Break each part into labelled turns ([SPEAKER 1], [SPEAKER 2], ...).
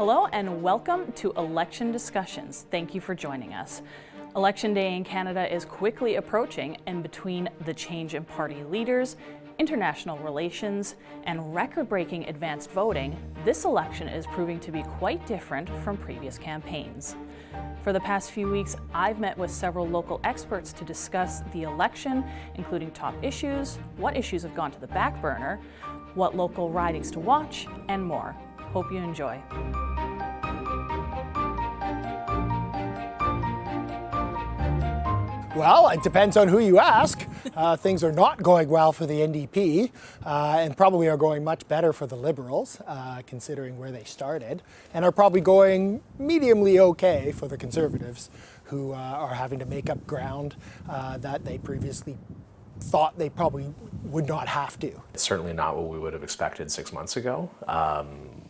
[SPEAKER 1] Hello and welcome to Election Discussions. Thank you for joining us. Election Day in Canada is quickly approaching, and between the change in party leaders, international relations, and record-breaking advanced voting, this election is proving to be quite different from previous campaigns. For the past few weeks, I've met with several local experts to discuss the election, including top issues, what issues have gone to the back burner, what local ridings to watch, and more. Hope you enjoy.
[SPEAKER 2] Well, it depends on who you ask. Things are not going well for the NDP and probably are going much better for the Liberals, considering where they started, and are probably going mediumly okay for the Conservatives, who are having to make up ground that they previously thought they probably would not have to.
[SPEAKER 3] It's certainly not what we would have expected 6 months ago.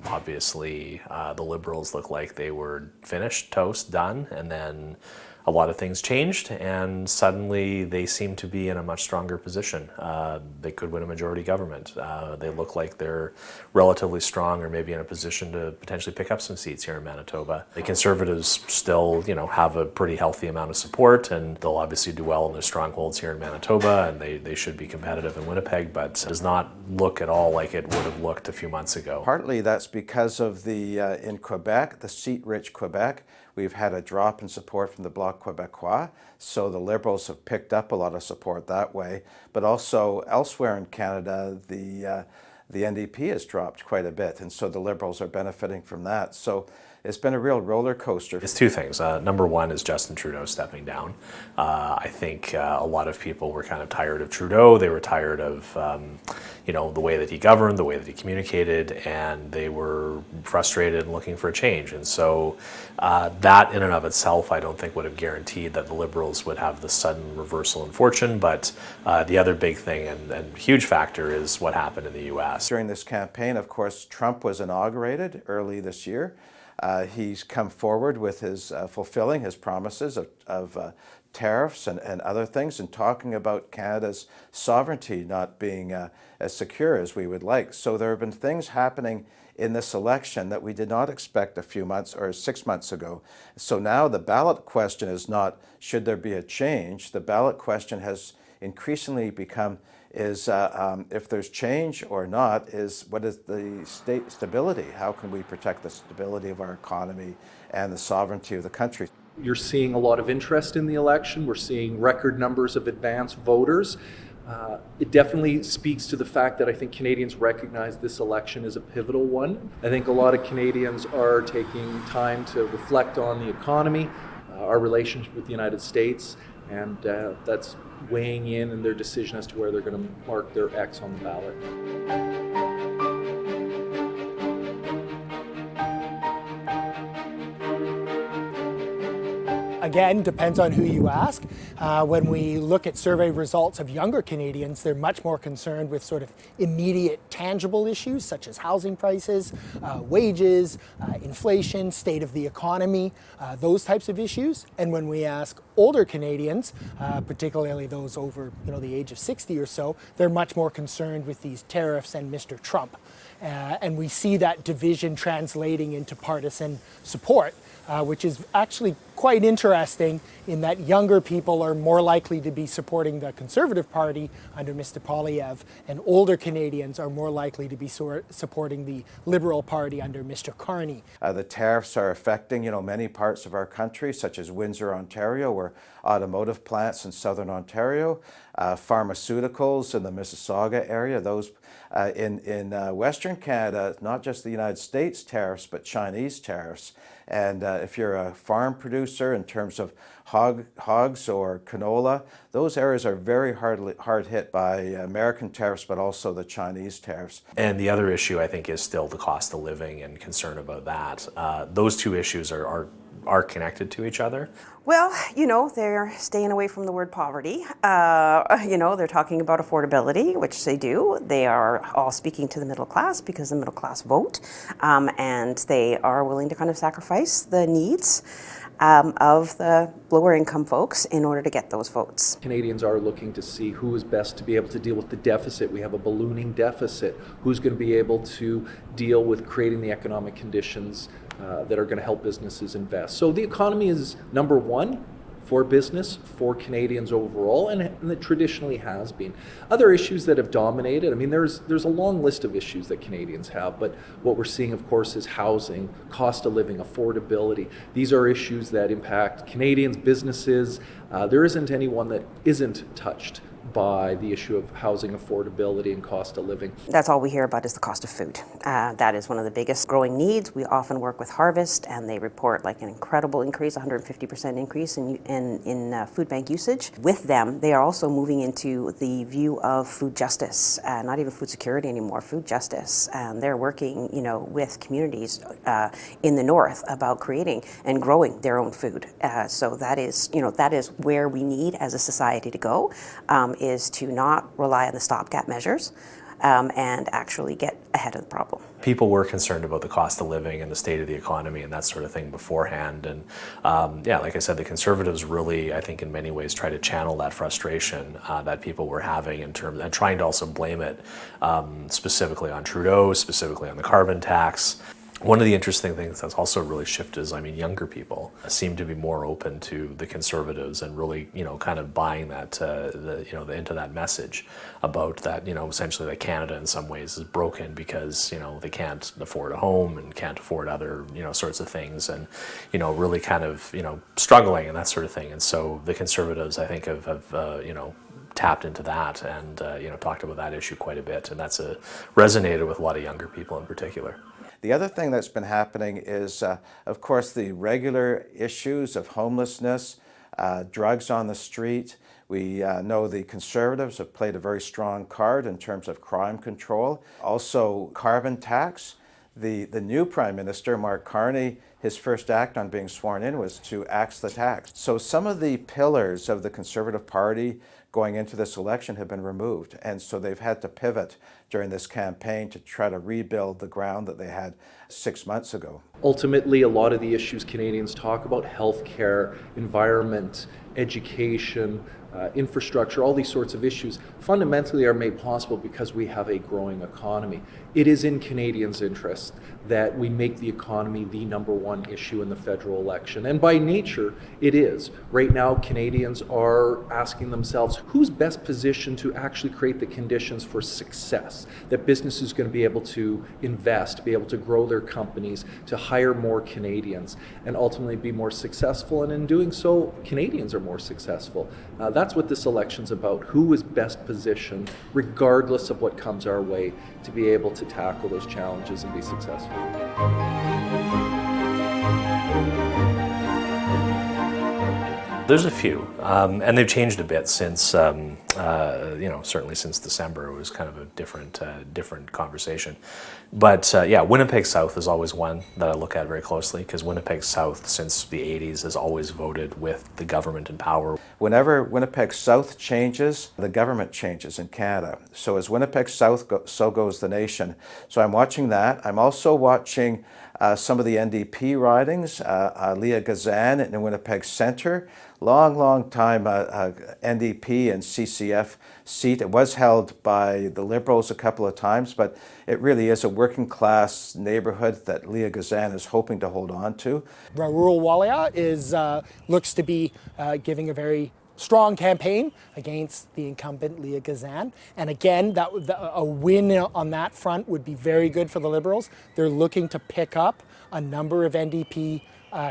[SPEAKER 3] Obviously, the Liberals look like they were finished, toast, done, and then a lot of things changed, and suddenly they seem to be in a much stronger position. They could win a majority government. They look like they're relatively strong, or maybe in a position to potentially pick up some seats here in Manitoba. The Conservatives still, have a pretty healthy amount of support, and they'll obviously do well in their strongholds here in Manitoba, and they should be competitive in Winnipeg, but does not look at all like it would have looked a few months ago.
[SPEAKER 4] Partly that's because of the in Quebec, the seat-rich Quebec, we've had a drop in support from the Bloc Québécois, so the Liberals have picked up a lot of support that way. But also elsewhere in Canada, the NDP has dropped quite a bit, and so the Liberals are benefiting from that. So it's been a real roller coaster.
[SPEAKER 3] It's two things. Number one is Justin Trudeau stepping down. I think a lot of people were kind of tired of Trudeau. They were tired of the way that he governed, the way that he communicated, and they were frustrated and looking for a change. And so that in and of itself, I don't think would have guaranteed that the Liberals would have the sudden reversal in fortune. But the other big thing and huge factor is what happened in the U.S.
[SPEAKER 4] During this campaign, of course, Trump was inaugurated early this year. He's come forward with his fulfilling his promises of tariffs and other things, and talking about Canada's sovereignty not being as secure as we would like. So there have been things happening in this election that we did not expect a few months or 6 months ago. So now the ballot question is not should there be a change. The ballot question has increasingly become is if there's change or not, is what is the state stability? How can we protect the stability of our economy and the sovereignty of the country?
[SPEAKER 5] You're seeing a lot of interest in the election. We're seeing record numbers of advanced voters. It definitely speaks to the fact that I think Canadians recognize this election as a pivotal one. I think a lot of Canadians are taking time to reflect on the economy, our relationship with the United States, and that's weighing in their decision as to where they're going to mark their X on the ballot.
[SPEAKER 2] Again, depends on who you ask. When we look at survey results of younger Canadians, they're much more concerned with sort of immediate tangible issues such as housing prices, wages, inflation, state of the economy, those types of issues. And when we ask older Canadians, particularly those over the age of 60 or so, they're much more concerned with these tariffs and Mr. Trump. And we see that division translating into partisan support, which is actually quite interesting in that younger people are more likely to be supporting the Conservative Party under Mr. Poilievre, and older Canadians are more likely to be supporting the Liberal Party under Mr. Carney.
[SPEAKER 4] The tariffs are affecting, many parts of our country, such as Windsor, Ontario, where automotive plants in southern Ontario, pharmaceuticals in the Mississauga area, those in Western Canada, not just the United States tariffs, but Chinese tariffs. And if you're a farm producer in terms of hogs or canola, those areas are very hard hit by American tariffs, but also the Chinese tariffs.
[SPEAKER 3] And the other issue, I think, is still the cost of living and concern about that. Those two issues are connected to each other.
[SPEAKER 6] Well, they're staying away from the word poverty. They're talking about affordability, which they do. They are all speaking to the middle class because the middle class vote, and they are willing to kind of sacrifice the needs of the lower income folks in order to get those votes.
[SPEAKER 5] Canadians are looking to see who is best to be able to deal with the deficit. We have a ballooning deficit. Who's going to be able to deal with creating the economic conditions that are going to help businesses invest. So the economy is number one for business, for Canadians overall, and it traditionally has been. Other issues that have dominated, I mean, there's a long list of issues that Canadians have, but what we're seeing, of course, is housing, cost of living, affordability. These are issues that impact Canadians, businesses. There isn't anyone that isn't touched by the issue of housing affordability and cost of living.
[SPEAKER 6] That's all we hear about is the cost of food. That is one of the biggest growing needs. We often work with Harvest, and they report like an incredible increase, 150% increase in food bank usage. With them, they are also moving into the view of food justice, not even food security anymore, food justice. And they're working, with communities in the north about creating and growing their own food. So that is where we need as a society to go. Is to not rely on the stopgap measures and actually get ahead of the problem.
[SPEAKER 3] People were concerned about the cost of living and the state of the economy and that sort of thing beforehand. And like I said, the Conservatives really, I think in many ways, try to channel that frustration that people were having in terms, and trying to also blame it specifically on Trudeau, specifically on the carbon tax. One of the interesting things that's also really shifted is, younger people seem to be more open to the Conservatives and really, kind of buying that, into that message about that, essentially that Canada in some ways is broken because, they can't afford a home and can't afford other, sorts of things, and, really kind of, struggling and that sort of thing. And so the Conservatives, I think, have tapped into that and, talked about that issue quite a bit. And that's resonated with a lot of younger people in particular.
[SPEAKER 4] The other thing that's been happening is, of course, the regular issues of homelessness, drugs on the street. We know the Conservatives have played a very strong card in terms of crime control. Also, carbon tax. The new Prime Minister, Mark Carney, his first act on being sworn in was to axe the tax. So some of the pillars of the Conservative Party going into this election have been removed. And so they've had to pivot during this campaign to try to rebuild the ground that they had 6 months ago.
[SPEAKER 5] Ultimately, a lot of the issues Canadians talk about, healthcare, environment, education, infrastructure, all these sorts of issues, fundamentally are made possible because we have a growing economy. It is in Canadians' interest that we make the economy the number one issue in the federal election. And by nature, it is. Right now, Canadians are asking themselves, who's best positioned to actually create the conditions for success? That business is going to be able to invest, be able to grow their companies, to hire more Canadians, and ultimately be more successful. And in doing so, Canadians are more successful. That's what this election's about. Who is best positioned, regardless of what comes our way, to be able to tackle those challenges and be successful.
[SPEAKER 3] There's a few, and they've changed a bit since, certainly since December. It was kind of a different conversation. But Winnipeg South is always one that I look at very closely, because Winnipeg South, since the 80s, has always voted with the government in power.
[SPEAKER 4] Whenever Winnipeg South changes, the government changes in Canada. So as Winnipeg South, so goes the nation. So I'm watching that. I'm also watching some of the NDP ridings. Leah Gazan in Winnipeg Centre, long time NDP and CCF seat. It was held by the Liberals a couple of times, but it really is a working class neighborhood that Leah Gazan is hoping to hold on to.
[SPEAKER 2] Rural Walia looks to be giving a very strong campaign against the incumbent Leah Gazan. And again, a win on that front would be very good for the Liberals. They're looking to pick up a number of NDP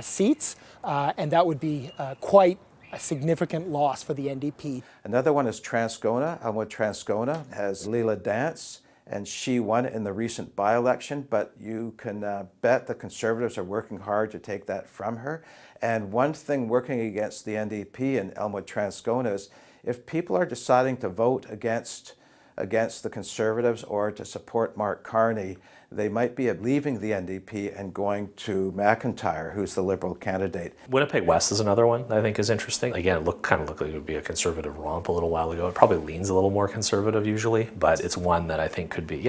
[SPEAKER 2] seats, and that would be quite a significant loss for the NDP.
[SPEAKER 4] Another one is Transcona. Elmwood Transcona has Leela Dance, and she won in the recent by-election, but you can bet the Conservatives are working hard to take that from her. And one thing working against the NDP in Elmwood Transcona is if people are deciding to vote against the Conservatives or to support Mark Carney, they might be leaving the NDP and going to McIntyre, who's the Liberal candidate.
[SPEAKER 3] Winnipeg West is another one that I think is interesting. Again, it kind of looked like it would be a Conservative romp a little while ago. It probably leans a little more Conservative usually, but it's one that I think could be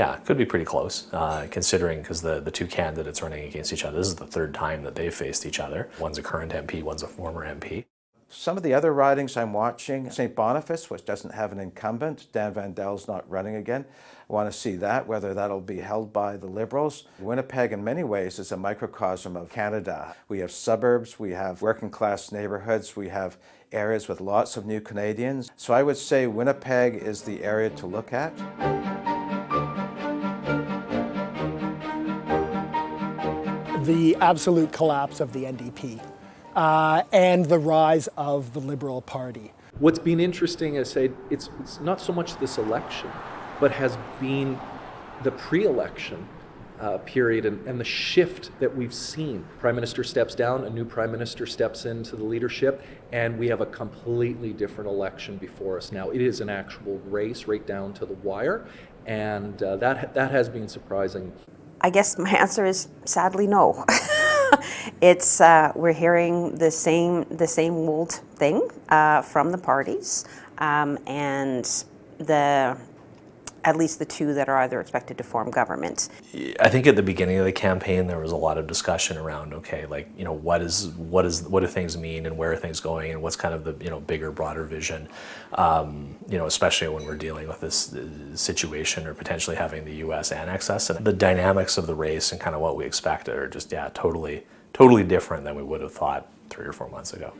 [SPEAKER 3] pretty close, considering, because the two candidates running against each other, this is the third time that they've faced each other. One's a current MP, one's a former MP.
[SPEAKER 4] Some of the other ridings I'm watching, St. Boniface, which doesn't have an incumbent, Dan Vandel's not running again. I want to see that, whether that'll be held by the Liberals. Winnipeg, in many ways, is a microcosm of Canada. We have suburbs, we have working class neighborhoods, we have areas with lots of new Canadians. So I would say Winnipeg is the area to look at.
[SPEAKER 2] The absolute collapse of the NDP and the rise of the Liberal Party.
[SPEAKER 5] What's been interesting is it's not so much this election, but has been the pre-election period and the shift that we've seen. Prime Minister steps down, a new Prime Minister steps into the leadership, and we have a completely different election before us now. It is an actual race right down to the wire, and that has been surprising.
[SPEAKER 6] I guess my answer is sadly no. It's we're hearing the same old thing from the parties, and at least the two that are either expected to form government.
[SPEAKER 3] I think at the beginning of the campaign there was a lot of discussion around, okay, like, you know, what do things mean and where are things going and what's kind of the, you know, bigger, broader vision, you know, especially when we're dealing with this situation or potentially having the U.S. annex us. And the dynamics of the race and kind of what we expected are just, yeah, totally different than we would have thought 3 or 4 months ago.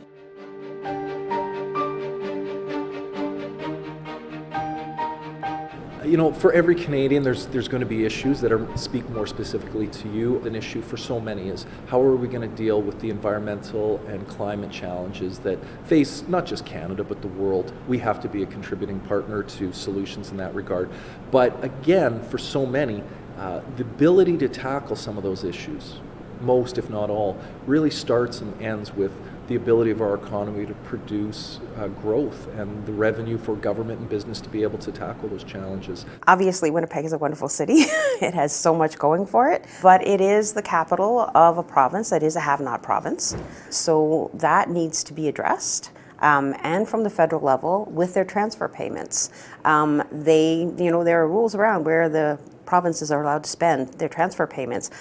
[SPEAKER 5] You know, for every Canadian, there's going to be issues that speak more specifically to you. An issue for so many is how are we going to deal with the environmental and climate challenges that face not just Canada, but the world. We have to be a contributing partner to solutions in that regard. But again, for so many, the ability to tackle some of those issues, most if not all, really starts and ends with the ability of our economy to produce growth and the revenue for government and business to be able to tackle those challenges.
[SPEAKER 6] Obviously, Winnipeg is a wonderful city. It has so much going for it, but it is the capital of a province that is a have-not province. So that needs to be addressed. And from the federal level with their transfer payments. There are rules around where the provinces are allowed to spend their transfer payments.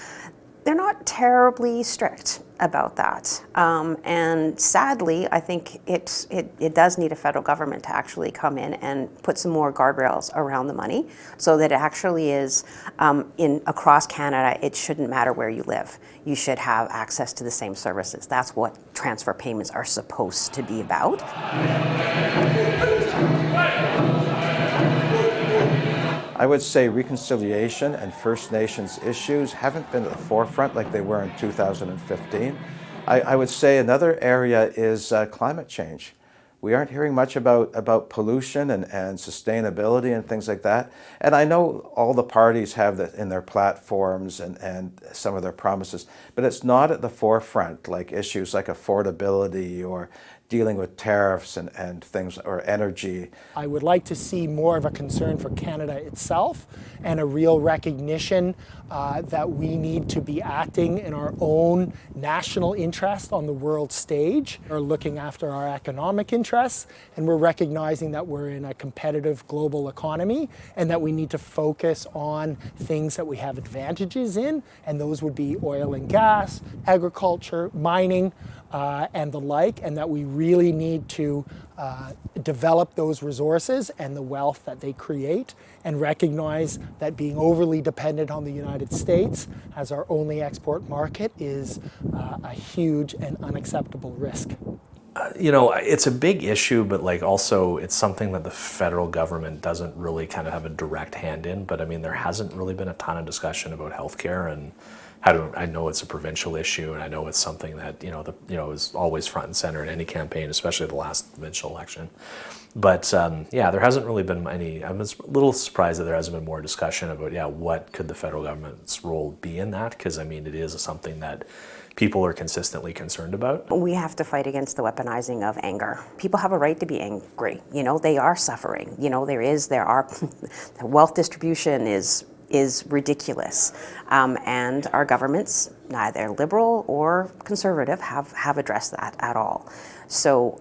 [SPEAKER 6] They're not terribly strict about that. And sadly, I think it does need a federal government to actually come in and put some more guardrails around the money so that it actually is across Canada, it shouldn't matter where you live. You should have access to the same services. That's what transfer payments are supposed to be about.
[SPEAKER 4] I would say reconciliation and First Nations issues haven't been at the forefront like they were in 2015. I would say another area is climate change. We aren't hearing much about pollution and sustainability and things like that. And I know all the parties have that in their platforms and some of their promises, but it's not at the forefront, like issues like affordability or dealing with tariffs and things, or energy.
[SPEAKER 2] I would like to see more of a concern for Canada itself and a real recognition that we need to be acting in our own national interest on the world stage. We're looking after our economic interests, and we're recognizing that we're in a competitive global economy and that we need to focus on things that we have advantages in, and those would be oil and gas, agriculture, mining, and the like, and that we really need to develop those resources and the wealth that they create, and recognize that being overly dependent on the United States as our only export market is a huge and unacceptable risk.
[SPEAKER 3] You know, it's a big issue, but like also it's something that the federal government doesn't really kind of have a direct hand in. But I mean, there hasn't really been a ton of discussion about healthcare and I know it's a provincial issue, and I know it's something that is always front and center in any campaign, especially the last provincial election. But there hasn't really been any. I'm a little surprised that there hasn't been more discussion about what could the federal government's role be in that, because I mean it is something that people are consistently concerned about.
[SPEAKER 6] We have to fight against the weaponizing of anger. People have a right to be angry. You know, they are suffering. You know, there are wealth distribution is ridiculous. And our governments, neither liberal or conservative, have addressed that at all. So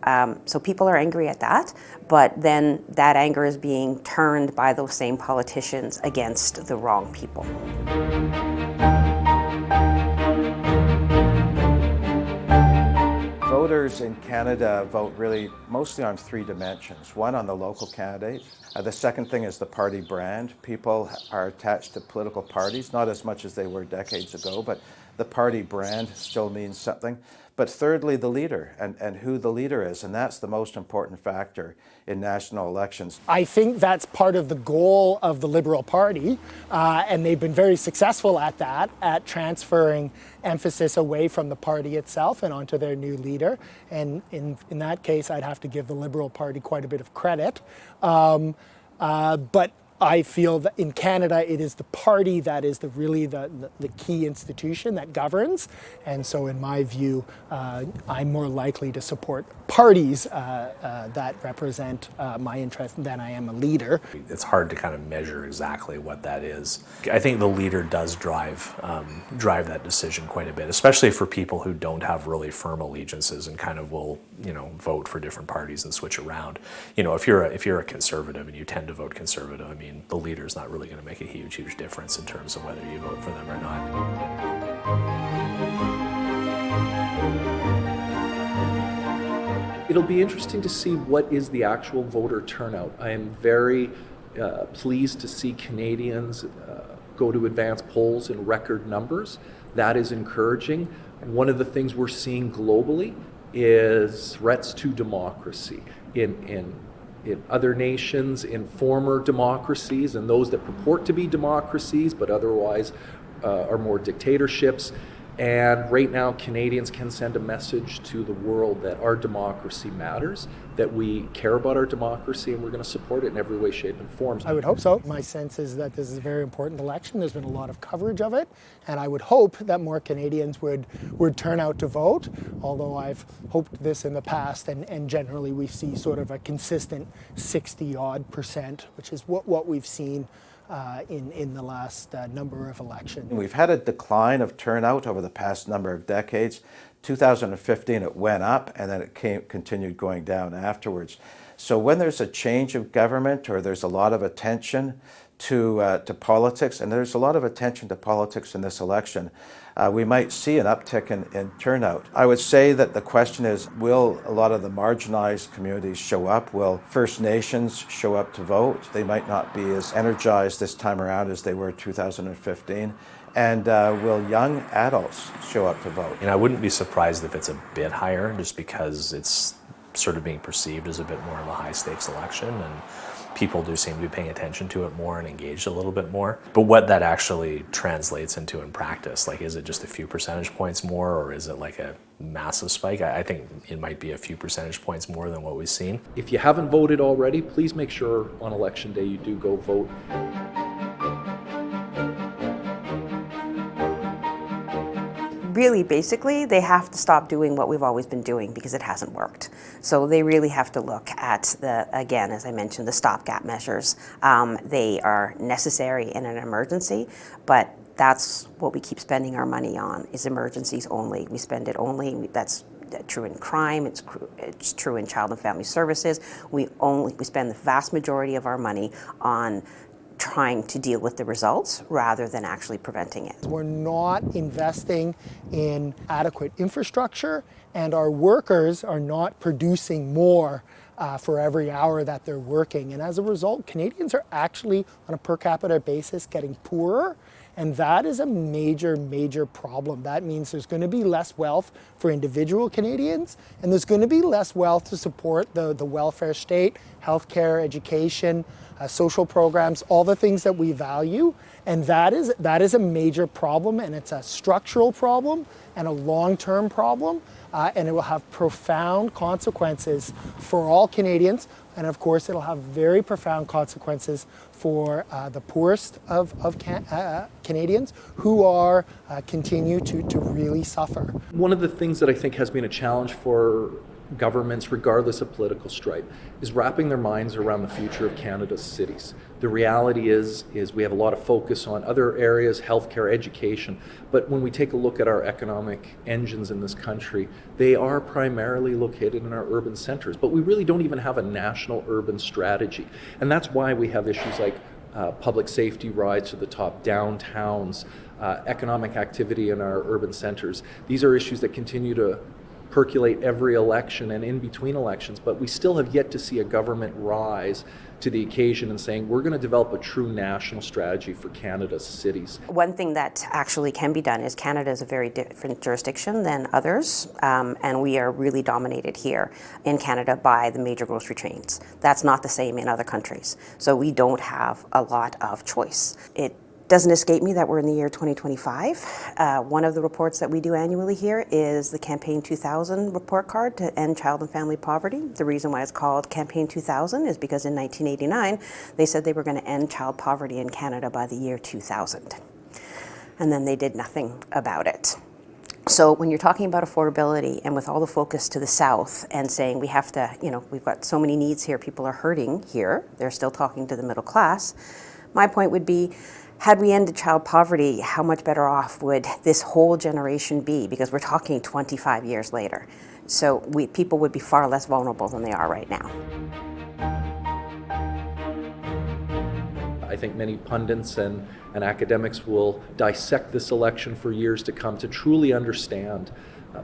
[SPEAKER 6] people are angry at that, but then that anger is being turned by those same politicians against the wrong people.
[SPEAKER 4] Voters in Canada vote really mostly on three dimensions. One, on the local candidate. The second thing is the party brand. People are attached to political parties, not as much as they were decades ago, but the party brand still means something. But thirdly, the leader and who the leader is, and that's the most important factor in national elections.
[SPEAKER 2] I think that's part of the goal of the Liberal Party, and they've been very successful at that, at transferring emphasis away from the party itself and onto their new leader. And in that case, I'd have to give the Liberal Party quite a bit of credit. But I feel that in Canada, it is the party that is really the key institution that governs. And so in my view, I'm more likely to support parties that represent my interest than I am a leader.
[SPEAKER 3] It's hard to kind of measure exactly what that is. I think the leader does drive that decision quite a bit, especially for people who don't have really firm allegiances and kind of will, vote for different parties and switch around. If you're a conservative and you tend to vote conservative, I mean, the leader's not really going to make a huge difference in terms of whether you vote for them or not.
[SPEAKER 5] It'll be interesting to see what is the actual voter turnout. I am very pleased to see Canadians go to advance polls in record numbers. That is encouraging. One of the things we're seeing globally is threats to democracy in other nations, in former democracies, and those that purport to be democracies but otherwise are more dictatorships. And right now, Canadians can send a message to the world that our democracy matters, that we care about our democracy, and we're going to support it in every way, shape, and form.
[SPEAKER 2] I would hope so. My sense is that this is a very important election. There's been a lot of coverage of it, and I would hope that more Canadians would turn out to vote, although I've hoped this in the past, and generally we see sort of a consistent 60-odd%, which is what we've seen in the last number of elections.
[SPEAKER 4] We've had a decline of turnout over the past number of decades. 2015 it went up, and then it continued going down afterwards. So when there's a change of government or there's a lot of attention to politics, and there's a lot of attention to politics in this election, we might see an uptick in turnout. I would say that the question is, will a lot of the marginalized communities show up? Will First Nations show up to vote? They might not be as energized this time around as they were in 2015. And will young adults show up to vote?
[SPEAKER 3] I wouldn't be surprised if it's a bit higher, just because it's sort of being perceived as a bit more of a high-stakes election, and people do seem to be paying attention to it more and engaged a little bit more. But what that actually translates into in practice, like, is it just a few percentage points more, or is it like a massive spike? I think it might be a few percentage points more than what we've seen.
[SPEAKER 5] If you haven't voted already, please make sure on Election Day you do go vote.
[SPEAKER 6] Really, basically, they have to stop doing what we've always been doing because it hasn't worked. So they really have to look at again, as I mentioned, the stopgap measures. They are necessary in an emergency, but that's what we keep spending our money on, is emergencies only. We spend it only, that's true in crime, it's true in child and family services. We spend the vast majority of our money on trying to deal with the results rather than actually preventing it.
[SPEAKER 2] We're not investing in adequate infrastructure, and our workers are not producing more for every hour that they're working. And as a result, Canadians are actually, on a per capita basis, getting poorer. And that is a major problem. That means there's going to be less wealth for individual Canadians, and there's going to be less wealth to support the welfare state, healthcare, education, social programs, all the things that we value. And that is a major problem, and it's a structural problem and a long-term problem, and it will have profound consequences for all Canadians. And of course, it'll have very profound consequences for the poorest of Canadians, who are continue to really suffer.
[SPEAKER 5] One of the things that I think has been a challenge for governments, regardless of political stripe, is wrapping their minds around the future of Canada's cities. The reality is we have a lot of focus on other areas, healthcare, education, but when we take a look at our economic engines in this country, they are primarily located in our urban centers, but we really don't even have a national urban strategy. And that's why we have issues like public safety rides to the top, downtowns, economic activity in our urban centers. These are issues that continue to percolate every election and in between elections, but we still have yet to see a government rise to the occasion and saying we're going to develop a true national strategy for Canada's cities.
[SPEAKER 6] One thing that actually can be done is Canada is a very different jurisdiction than others, and we are really dominated here in Canada by the major grocery chains. That's not the same in other countries. So we don't have a lot of choice. It doesn't escape me that we're in the year 2025. One of the reports that we do annually here is the Campaign 2000 report card to end child and family poverty. The reason why it's called Campaign 2000 is because in 1989, they said they were going to end child poverty in Canada by the year 2000. And then they did nothing about it. So when you're talking about affordability and with all the focus to the south and saying we have to, we've got so many needs here, people are hurting here, they're still talking to the middle class. My point would be, had we ended child poverty, how much better off would this whole generation be? Because we're talking 25 years later. So people would be far less vulnerable than they are right now.
[SPEAKER 5] I think many pundits and academics will dissect this election for years to come to truly understand.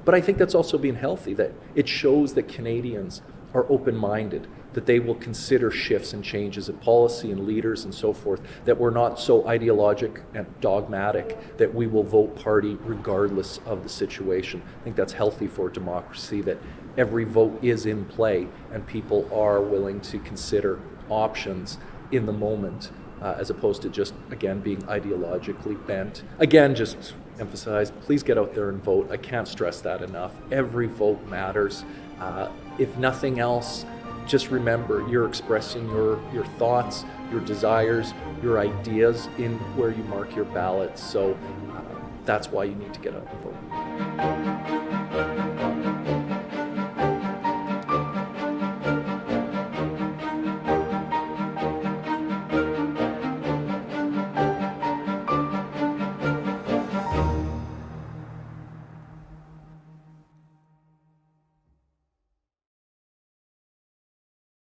[SPEAKER 5] But I think that's also being healthy, that it shows that Canadians are open-minded, that they will consider shifts and changes in policy and leaders and so forth, that we're not so ideologic and dogmatic that we will vote party regardless of the situation. I think that's healthy for democracy, that every vote is in play and people are willing to consider options in the moment, as opposed to just, again, being ideologically bent. Again, just emphasize, please get out there and vote. I can't stress that enough. Every vote matters. If nothing else, just remember you're expressing your thoughts, your desires, your ideas in where you mark your ballot. So that's why you need to get out and vote.